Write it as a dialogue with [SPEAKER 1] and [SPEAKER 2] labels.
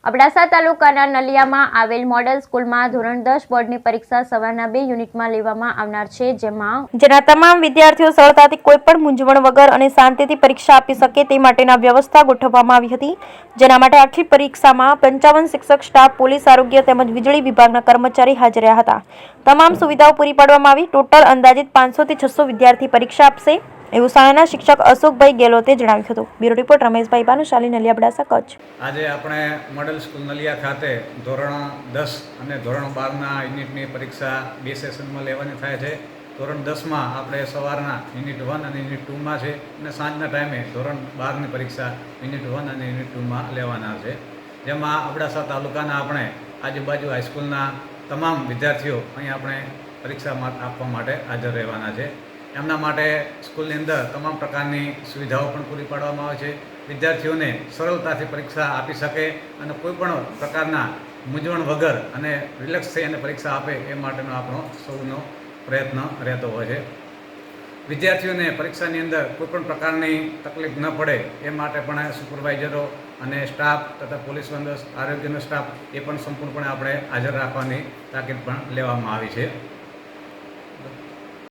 [SPEAKER 1] અબડાસા તાલુકાના નલિયામાં આવેલ મોડલ સ્કૂલમાં ધોરણ 10 બોર્ડની પરીક્ષા સવારના 2 યુનિટમાં લેવામાં આવનાર છે, જેના તમામ વિદ્યાર્થીઓ સરળતાથી કોઈપણ મૂંઝવણ વગર અને શાંતિથી પરીક્ષા આપી શકે તે માટેના વ્યવસ્થા ગોઠવવામાં આવી હતી, જેના માટે આખી પરીક્ષામાં 55 શિક્ષક, સ્ટાફ, પોલીસ, આરોગ્ય તેમજ વીજળી વિભાગના કર્મચારી હાજર રહ્યા હતા. તમામ સુવિધાઓ પૂરી પાડવામાં આવી. ટોટલ અંદાજિત 500 થી 600 વિદ્યાર્થી પરીક્ષા આપશે એવું શાળાના શિક્ષક અશોકભાઈ ગેલોતે જણાવ્યું હતું. Bureau report Rameshbhai Bhanushali, Naliya, Abdasa, Kutch.
[SPEAKER 2] આજે આપણે મોડલ સ્કૂલ નલિયા ખાતે ધોરણ 10 અને ધોરણ 12ના યુનિટની પરીક્ષા 2 સેશનમાં લેવાની થાય છે. ધોરણ 10માં આપણે સવારના યુનિટ 1 અને યુનિટ 2માં છે અને સાંજના ટાઈમે ધોરણ 12ની પરીક્ષા યુનિટ 1 અને યુનિટ 2માં લેવાના છે. જેમાં અબડાસા તાલુકાના આપણે આજુબાજુ હાઈસ્કૂલના તમામ વિદ્યાર્થીઓ અહીં આપણે પરીક્ષા આપવા માટે હાજર રહેવાના છે. એમના માટે સ્કૂલની અંદર તમામ પ્રકારની સુવિધાઓ પણ પૂરી પાડવામાં આવે છે. વિદ્યાર્થીઓને સરળતાથી પરીક્ષા આપી શકે અને કોઈપણ પ્રકારના મૂંઝવણ વગર અને રિલેક્સ થઈ અને પરીક્ષા આપે એ માટેનો આપણો સૌનો પ્રયત્ન રહેતો હોય છે. વિદ્યાર્થીઓને પરીક્ષાની અંદર કોઈપણ પ્રકારની તકલીફ ન પડે એ માટે પણ સુપરવાઇઝરો અને સ્ટાફ તથા પોલીસ બંદોબસ્ત, આરોગ્યનો સ્ટાફ એ પણ સંપૂર્ણપણે આપણે હાજર રાખવાની તાકીદ પણ લેવામાં આવી છે.